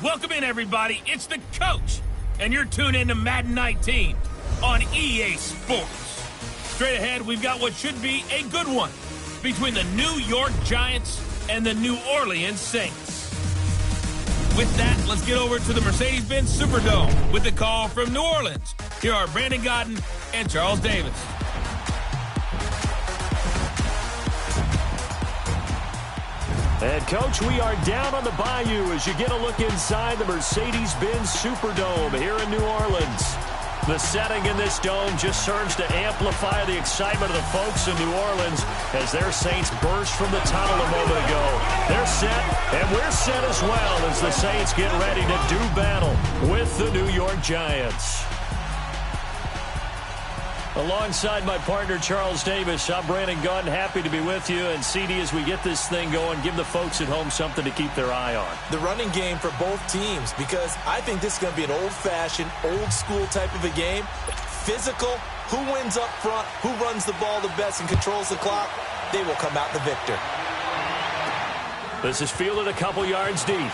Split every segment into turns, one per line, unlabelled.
Welcome in, everybody. It's the coach, and you're tuned in to Madden 19 on EA Sports. Straight ahead, we've got what should be a good one between the New York Giants and the New Orleans Saints. With that, let's get over to the Mercedes-Benz Superdome with the call from New Orleans. Here are Brandon Godden and Charles Davis.
And, Coach, we are down on the bayou as you get a look inside the Mercedes-Benz Superdome here in New Orleans. The setting in this dome just serves to amplify the excitement of the folks in New Orleans as their Saints burst from the tunnel a moment ago. They're set, and we're set as well as the Saints get ready to do battle with the New York Giants. Alongside my partner, Charles Davis, I'm Brandon Gunn, happy to be with you. And, CD, as we get this thing going, give the folks at home something to keep their eye on.
The running game for both teams, because I think this is going to be an old-fashioned, old-school type of a game. Physical, who wins up front, who runs the ball the best and controls the clock, they will come out the victor.
This is fielded a couple yards deep.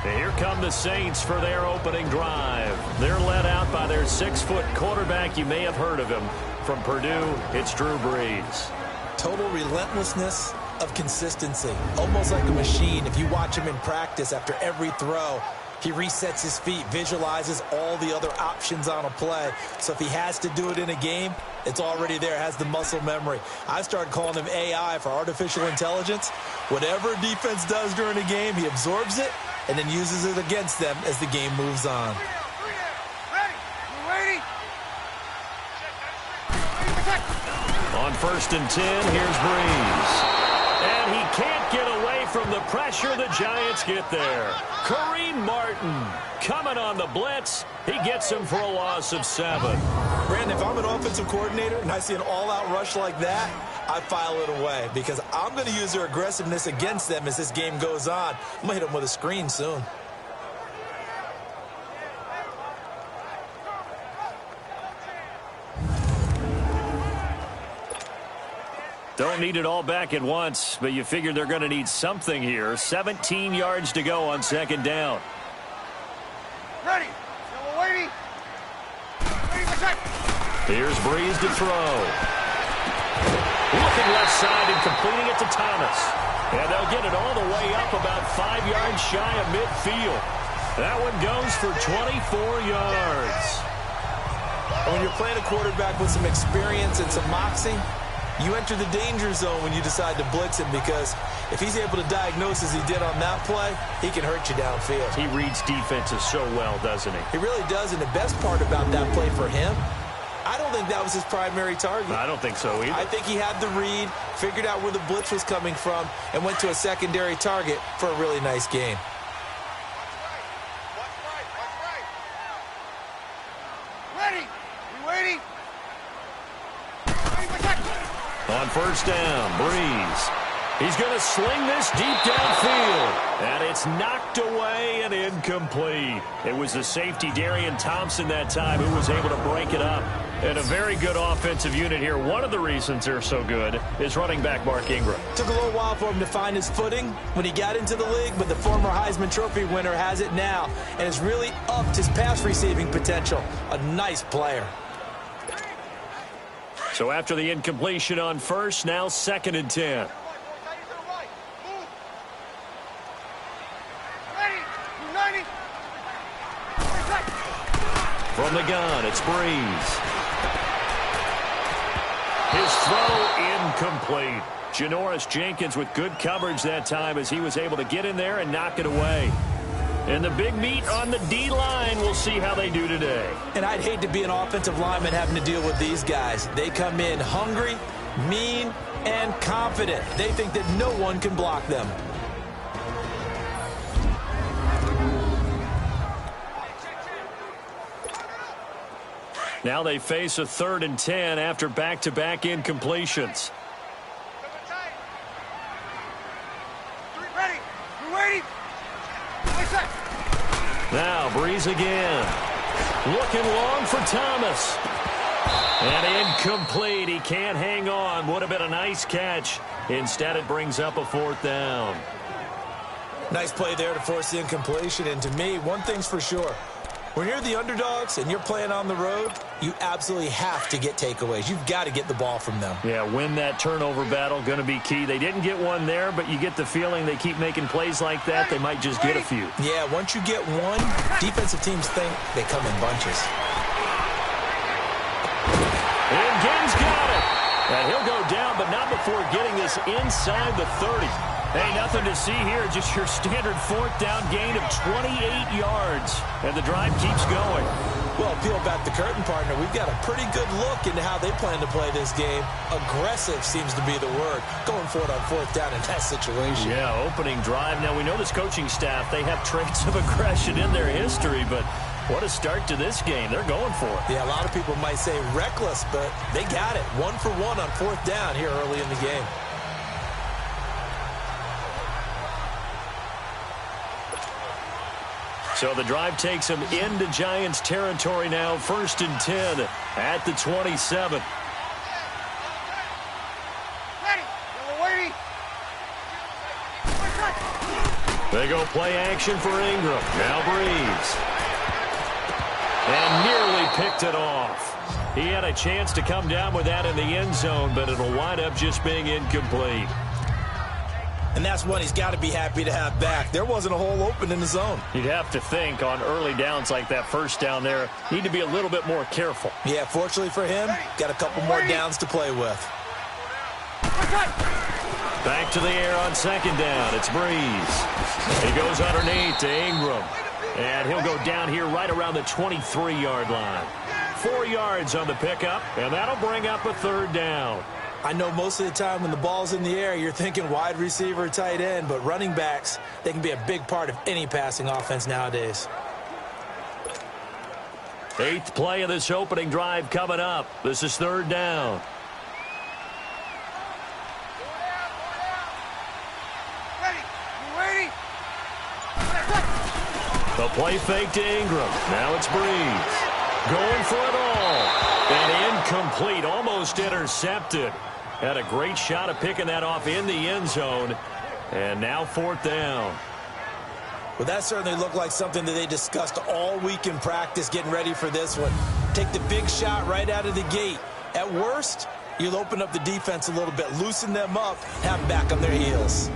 Here come the Saints for their opening drive. They're led out by their 6-foot quarterback. You may have heard of him. From Purdue, it's Drew Brees.
Total relentlessness of consistency. Almost like a machine. If you watch him in practice after every throw, he resets his feet, visualizes all the other options on a play. So if he has to do it in a game, it's already there, has the muscle memory. I started calling him AI for artificial intelligence. Whatever defense does during a game, he absorbs it and then uses it against them as the game moves on.
On 1st and 10, here's Brees. And he can't get away from the pressure. The Giants get there. Kareem Martin coming on the blitz. He gets him for a loss of 7.
Brandon, if I'm an offensive coordinator and I see an all-out rush like that, I file it away because I'm going to use their aggressiveness against them as this game goes on. I'm going to hit them with a screen soon.
Don't need it all back at once, but you figure they're going to need something here. 17 yards to go on 2nd down.
Ready. Waiting.
Here's Brees to throw. Looking left side and completing it to Thomas. And they'll get it all the way up about 5 yards shy of midfield. That one goes for 24 yards.
When you're playing a quarterback with some experience and some moxie, you enter the danger zone when you decide to blitz him because if he's able to diagnose as he did on that play, he can hurt you downfield.
He reads defenses so well, doesn't he?
He really does, and the best part about that play for him, I don't think that was his primary target.
I don't think so either.
I think he had the read, figured out where the blitz was coming from, and went to a secondary target for a really nice gain.
Ready. You waiting?
On 1st down, Brees. He's going to sling this deep downfield. And it's knocked away and incomplete. It was the safety, Darian Thompson, that time who was able to break it up. And a very good offensive unit here. One of the reasons they're so good is running back Mark Ingram.
Took a little while for him to find his footing when he got into the league, but the former Heisman Trophy winner has it now and has really upped his pass receiving potential. A nice player.
So after the incompletion on 1st, now 2nd and 10. From the gun, it's Brees. His throw incomplete. Janoris Jenkins with good coverage that time as he was able to get in there and knock it away. And the big meat on the D-line, we'll see how they do today.
And I'd hate to be an offensive lineman having to deal with these guys. They come in hungry, mean, and confident. They think that no one can block them.
Now they face a 3rd and 10 after back-to-back incompletions.
Ready. You waiting?
Now Brees again. Looking long for Thomas. And incomplete. He can't hang on. Would have been a nice catch. Instead, it brings up a 4th down.
Nice play there to force the incompletion. And to me, one thing's for sure. When you're the underdogs and you're playing on the road, you absolutely have to get takeaways. You've got to get the ball from them.
Yeah, win that turnover battle, going to be key. They didn't get one there, but you get the feeling they keep making plays like that, they might just get a few.
Yeah, once you get one, defensive teams think they come in bunches.
And Gaines got it. And he'll go down, but not before getting this inside the 30. Hey, nothing to see here. Just your standard 4th down gain of 28 yards. And the drive keeps going.
Well, peel back the curtain, partner. We've got a pretty good look into how they plan to play this game. Aggressive seems to be the word. Going for it on 4th down in that situation.
Yeah, opening drive. Now, we know this coaching staff, they have traits of aggression in their history, but what a start to this game. They're going for it.
Yeah, a lot of people might say reckless, but they got it. 1 for 1 on 4th down here early in the game.
So the drive takes him into Giants territory now. 1st and 10 at the 27.
Ready. We're waiting.
They go play action for Ingram. Now Breeze. And nearly picked it off. He had a chance to come down with that in the end zone, but it'll wind up just being incomplete.
And that's one he's got to be happy to have back. There wasn't a hole open in the zone.
You'd have to think on early downs like that 1st down there, need to be a little bit more careful.
Yeah, fortunately for him, got a couple more downs to play with.
Back to the air on 2nd down. It's Breeze. He goes underneath to Ingram. And he'll go down here right around the 23-yard line. 4 yards on the pickup, and that'll bring up a 3rd down.
I know most of the time when the ball's in the air, you're thinking wide receiver, tight end, but running backs, they can be a big part of any passing offense nowadays.
8th play of this opening drive coming up. This is 3rd down.
Ready. We're waiting.
The play fake to Ingram. Now it's Breeze. Going for it all. And incomplete. Almost intercepted. Had a great shot at picking that off in the end zone. And now 4th down.
Well, that certainly looked like something that they discussed all week in practice getting ready for this one. Take the big shot right out of the gate. At worst, you'll open up the defense a little bit, loosen them up, have them back on their heels.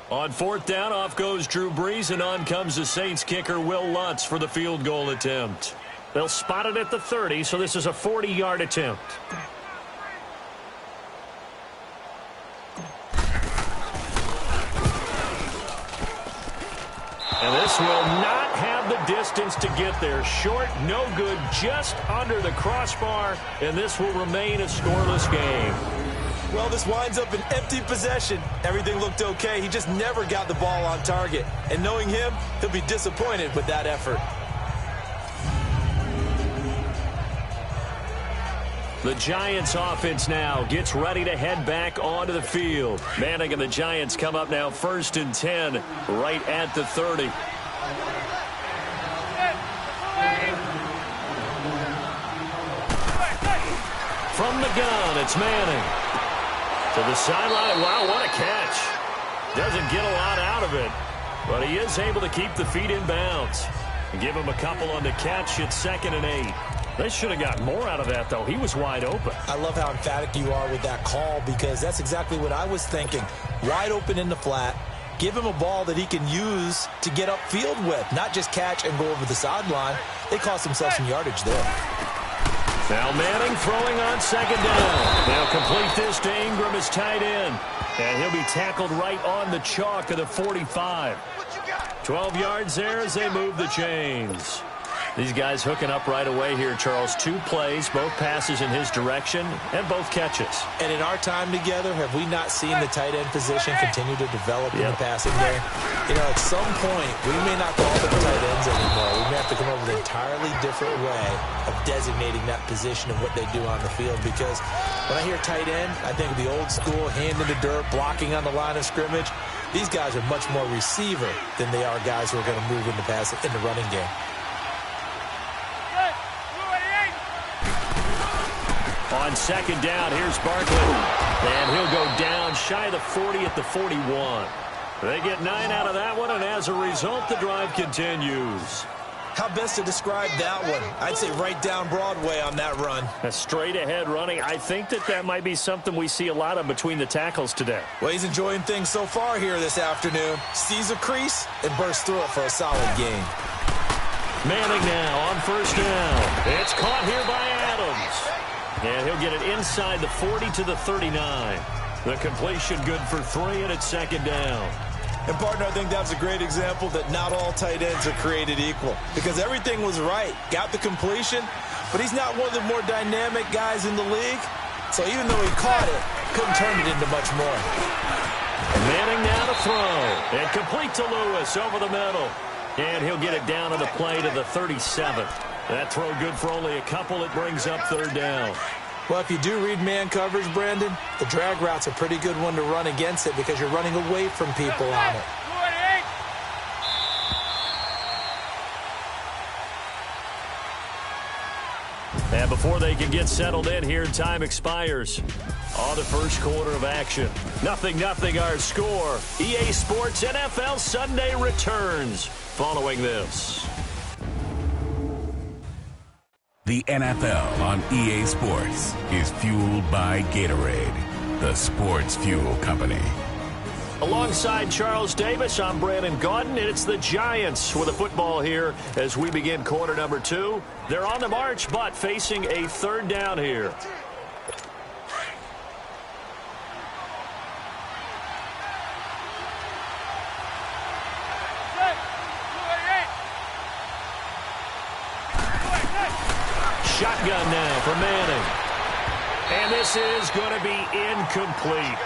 On 4th down, off goes Drew Brees, and on comes the Saints kicker Will Lutz for the field goal attempt. They'll spot it at the 30, so this is a 40-yard attempt. And this will not have the distance to get there. Short, no good, just under the crossbar, and this will remain a scoreless game.
Well, this winds up an empty possession. Everything looked okay. He just never got the ball on target. And knowing him, he'll be disappointed with that effort.
The Giants offense now gets ready to head back onto the field. Manning and the Giants come up now 1st and 10 right at the 30. From the gun, it's Manning. To the sideline. Wow, what a catch. Doesn't get a lot out of it, but he is able to keep the feet in bounds. Give him a couple on the catch at 2nd and 8. They should have got more out of that, though. He was wide open.
I love how emphatic you are with that call because that's exactly what I was thinking. Wide open in the flat. Give him a ball that he can use to get upfield with, not just catch and go over the sideline. They cost themselves some yardage there.
Now Manning throwing on 2nd down. They'll complete this to Ingram as tight end. And he'll be tackled right on the chalk of the 45. 12 yards there as they move the chains. These guys hooking up right away here, Charles. 2 plays, both passes in his direction, and both catches.
And in our time together, have we not seen the tight end position continue to develop in the passing game? You know, at some point, we may not call them tight ends anymore. We may have to come up with an entirely different way of designating that position and what they do on the field. Because when I hear tight end, I think of the old school, hand in the dirt, blocking on the line of scrimmage. These guys are much more receiver than they are guys who are going to move in the running game.
On second down, here's Barkley. And he'll go down shy of the 40 at the 41. They get 9 out of that one, and as a result, the drive continues.
How best to describe that one? I'd say right down Broadway on that run.
A straight-ahead running. I think that might be something we see a lot of between the tackles today.
Well, he's enjoying things so far here this afternoon. Sees a crease and bursts through it for a solid gain.
Manning now on first down. It's caught here by Adams. And he'll get it inside the 40 to the 39. The completion good for 3, and it's second down.
And, partner, I think that's a great example that not all tight ends are created equal. Because everything was right. Got the completion, but he's not one of the more dynamic guys in the league. So even though he caught it, couldn't turn it into much more.
Manning now to throw. And complete to Lewis over the middle. And he'll get it down on the play to the 37. That throw good for only a couple. It brings up third down.
Well, if you do read man coverage, Brandon, the drag route's a pretty good one to run against it because you're running away from people on it.
And before they can get settled in here, time expires on the first quarter of action. 0-0 our score. EA Sports NFL Sunday returns following this.
The NFL on EA Sports is fueled by Gatorade, the sports fuel company.
Alongside Charles Davis, I'm Brandon Gaudin, and it's the Giants with the football here as we begin quarter number 2. They're on the march, but facing a third down here. Shotgun now for Manning. And this is going to be incomplete.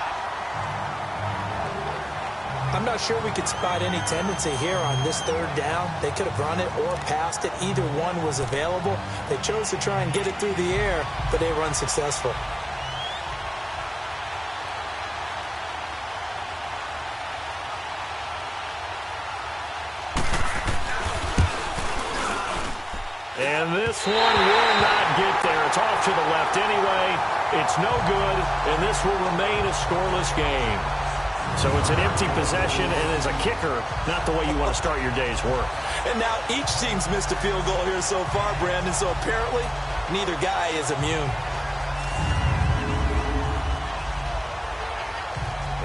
I'm not sure we could spot any tendency here on this third down. They could have run it or passed it. Either one was available. They chose to try and get it through the air, but they were unsuccessful.
And this one will not get there. It's off to the left anyway. It's no good, and this will remain a scoreless game. So it's an empty possession, and as a kicker, not the way you want to start your day's work.
And now each team's missed a field goal here so far, Brandon, so apparently neither guy is immune.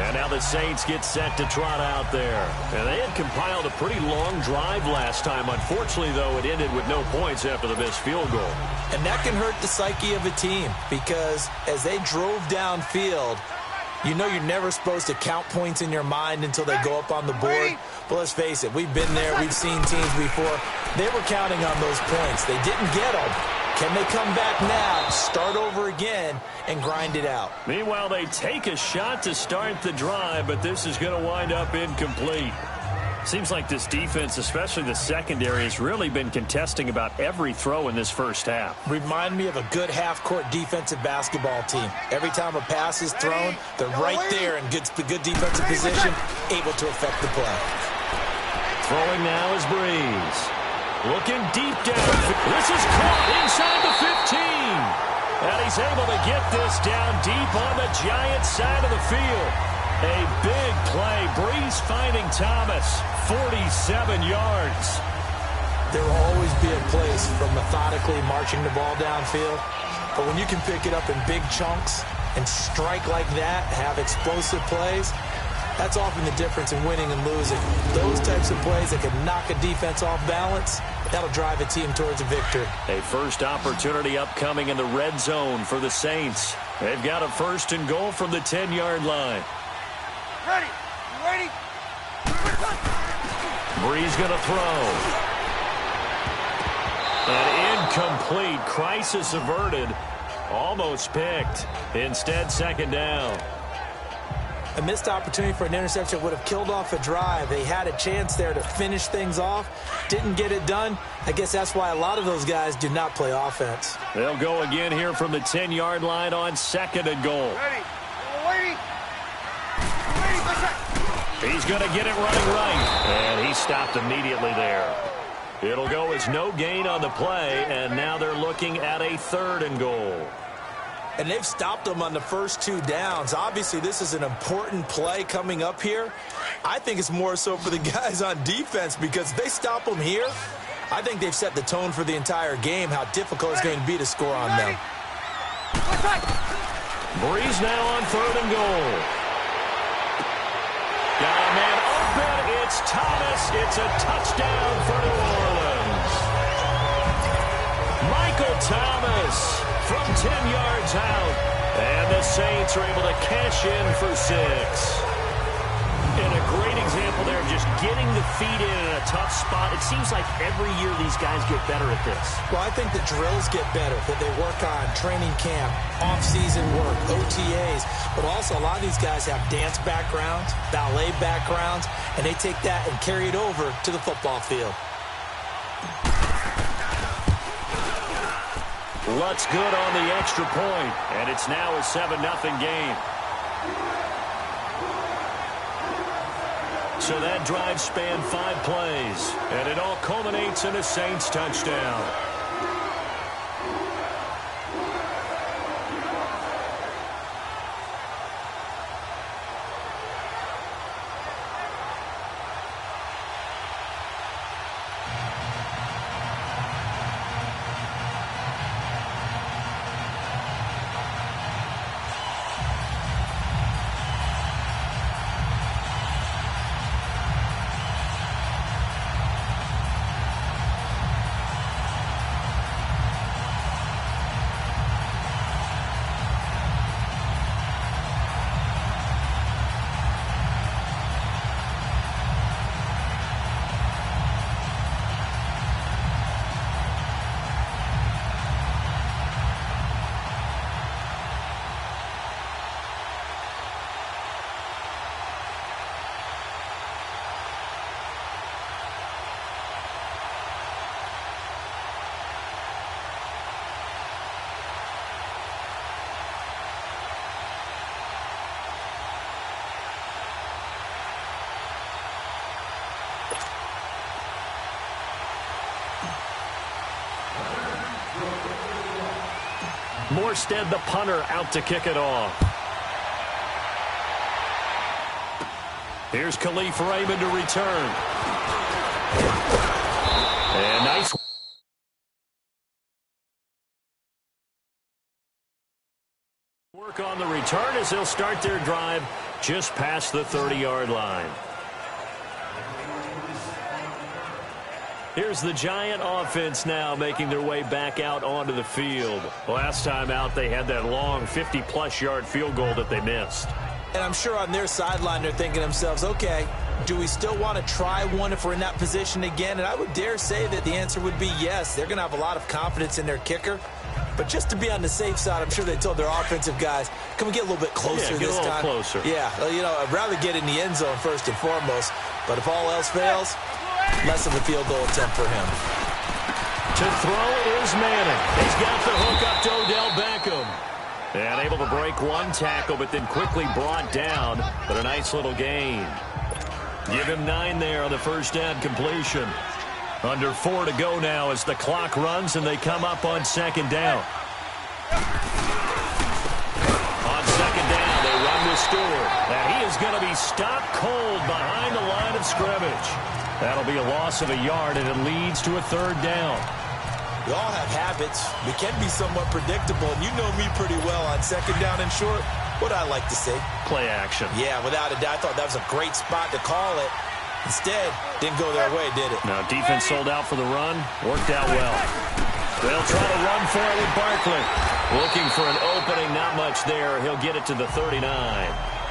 And now the Saints get set to trot out there. And they had compiled a pretty long drive last time. Unfortunately, though, it ended with no points after the missed field goal.
And that can hurt the psyche of a team because as they drove downfield, you know you're never supposed to count points in your mind until they go up on the board. But let's face it, we've been there. We've seen teams before. They were counting on those points. They didn't get them. Can they come back now, start over again, and grind it out?
Meanwhile, they take a shot to start the drive, but this is going to wind up incomplete. Seems like this defense, especially the secondary, has really been contesting about every throw in this first half.
Remind me of a good half-court defensive basketball team. Every time a pass is thrown, they're right there in good defensive position, able to affect the play.
Throwing now is Breeze. Looking deep down. This is caught inside the 15. And he's able to get this down deep on the Giants side of the field. A big play. Breeze finding Thomas. 47 yards.
There will always be a place for methodically marching the ball downfield. But when you can pick it up in big chunks and strike like that, have explosive plays, that's often the difference in winning and losing. Those types of plays that can knock a defense off balance, that'll drive a team towards a victory.
A first opportunity upcoming in the red zone for the Saints. They've got a first and goal from the 10-yard line.
Ready? You ready?
Breeze going to throw. An incomplete. Crisis averted. Almost picked. Instead, second down.
A missed opportunity for an interception would have killed off a drive. They had a chance there to finish things off. Didn't get it done. I guess that's why a lot of those guys do not play offense.
They'll go again here from the 10-yard line on second and goal.
Ready? Waiting.
He's going to get it running right. And he stopped immediately there. It'll go as no gain on the play, and now they're looking at a third and goal.
and they've stopped them on the first 2 downs. Obviously, this is an important play coming up here. I think it's more so for the guys on defense because if they stop them here, I think they've set the tone for the entire game, how difficult it's going to be to score on them.
Breeze now on 3rd and goal. Got a man open. It's Thomas. It's a touchdown for New Orleans. Michael Thomas from 10 yards out. And the Saints are able to cash in for 6. And a great example there of just getting the feet in a tough spot. It seems like every year these guys get better at this.
Well, I think the drills get better, that they work on training camp, off-season work, OTAs. But also a lot of these guys have dance backgrounds, ballet backgrounds, and they take that and carry it over to the football field.
Lutz good on the extra point, and it's now a 7-0 game. So that drive spanned 5 plays, and it all culminates in a Saints touchdown. Morstead, the punter, out to kick it off. Here's Khalif Raymond to return. And nice work on the return as they'll start their drive just past the 30-yard line. Here's the Giant offense now making their way back out onto the field. Last time out, they had that long 50-plus yard field goal that they missed.
And I'm sure on their sideline they're thinking to themselves, okay, do we still want to try one if we're in that position again? And I would dare say that the answer would be yes. They're going to have a lot of confidence in their kicker. But just to be on the safe side, I'm sure they told their offensive guys, can we get a little bit closer this time?
Get a little closer.
Yeah, you know, I'd rather get in the end zone first and foremost. But if all else fails, less of a field goal attempt for him.
To throw is Manning. He's got the hook up to Odell Beckham. And able to break one tackle, but then quickly brought down. But a nice little gain. Give him 9 there on the first down completion. Under 4 to go now as the clock runs and they come up on second down. On second down, they run with Stewart. And he is going to be stopped cold behind the line of scrimmage. That'll be a loss of a yard, and it leads to a 3rd down.
We all have habits. We can be somewhat predictable, and you know me pretty well on second down and short. What I like to say?
Play action.
Yeah, without a doubt. I thought that was a great spot to call it. Instead, didn't go their way, did it?
Now, defense sold out for the run. Worked out well. They'll try to run for it with Barkley. Looking for an opening, not much there. He'll get it to the 39.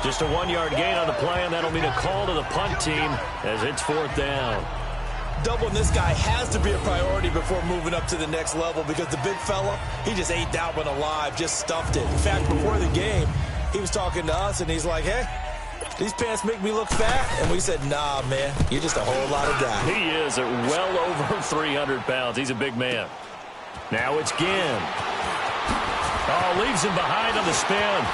Just a 1-yard gain on the play, and that'll mean a call to the punt team as it's 4th down.
Doubling this guy has to be a priority before moving up to the next level because the big fella, he just ate that one alive, just stuffed it. In fact, before the game, he was talking to us, and he's like, hey, these pants make me look fat? And we said, nah, man, you're just a whole lot of guy.
He is at well over 300 pounds. He's a big man. Now it's Ginn. Oh, leaves him behind on the spin.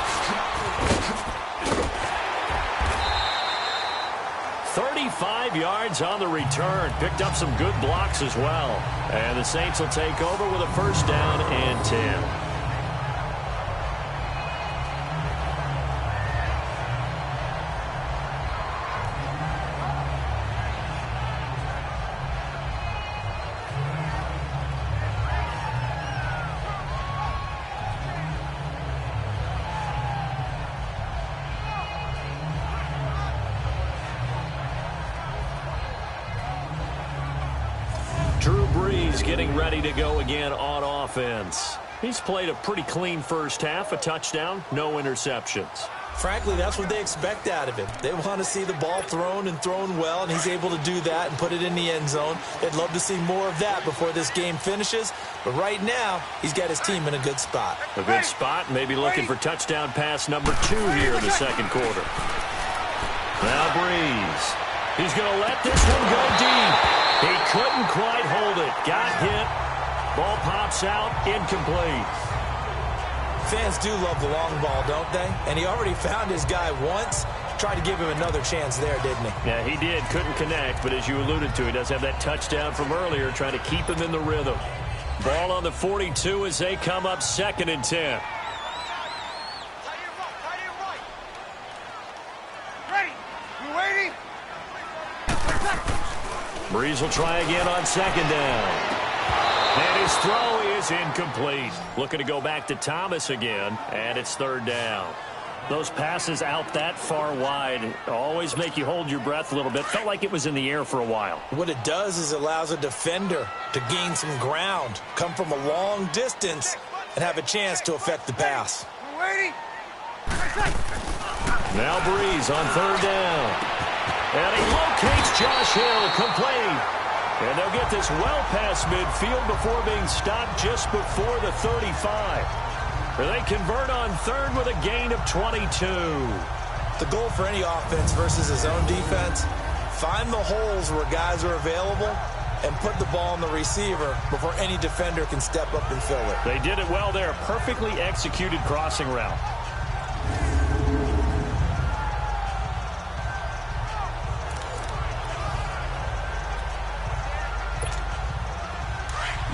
35 yards on the return. Picked up some good blocks as well. And the Saints will take over with a 1st down and 10. getting ready to go again on offense. He's played a pretty clean first half, a touchdown, no interceptions.
Frankly, that's what they expect out of him. They want to see the ball thrown and thrown well, and he's able to do that and put it in the end zone. They'd love to see more of that before this game finishes. But right now, he's got his team in a good spot.
A good spot, maybe looking for touchdown pass number 2 here in the second quarter. Now Breeze. He's going to let this one go deep. He couldn't quite hold it. Got hit. Ball pops out, incomplete.
Fans do love the long ball, don't they? And he already found his guy once. Tried to give him another chance there, didn't he?
Yeah, he did. Couldn't connect, but as you alluded to, he does have that touchdown from earlier, trying to keep him in the rhythm. Ball on the 42 as they come up 2nd and 10.
Ready. You waiting?
Breeze will try again on 2nd down. And his throw is incomplete. Looking to go back to Thomas again, and it's 3rd down. Those passes out that far wide always make you hold your breath a little bit. Felt like it was in the air for a while.
What it does is allows a defender to gain some ground, come from a long distance, and have a chance to affect the pass.
You waiting?
Now Breeze on 3rd down. And he locates Josh Hill, complete. And they'll get this well past midfield before being stopped just before the 35. They convert on 3rd with a gain of 22.
The goal for any offense versus his own defense, find the holes where guys are available and put the ball on the receiver before any defender can step up and fill it.
They did it well there. Perfectly executed crossing route.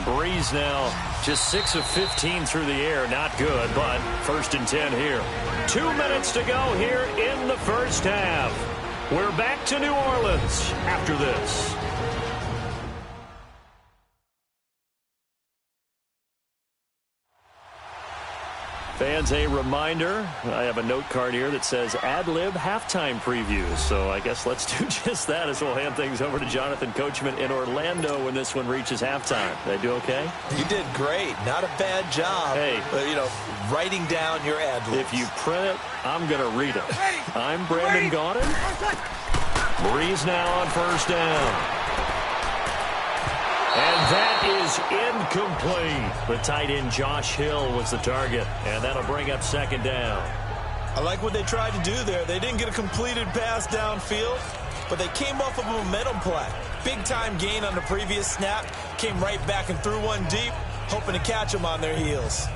Breeze now just 6 of 15 through the air. Not good, but 1st and 10 here. 2 minutes to go here in the first half. We're back to New Orleans after this. Fans, a reminder, I have a note card here that says ad-lib halftime previews. So I guess let's do just that as we'll hand things over to Jonathan Coachman in Orlando when this one reaches halftime. Did I do okay?
You did great. Not a bad job.
Hey.
But, writing down your ad-libs.
If you print it, I'm going to read it. I'm Brandon Gaudin. Breeze now on 1st down. And that is incomplete. The tight end Josh Hill was the target, and that'll bring up 2nd down.
I like what they tried to do there. They didn't get a completed pass downfield, but they came off of a momentum play. Big-time gain on the previous snap, came right back and threw one deep, hoping to catch them on their heels.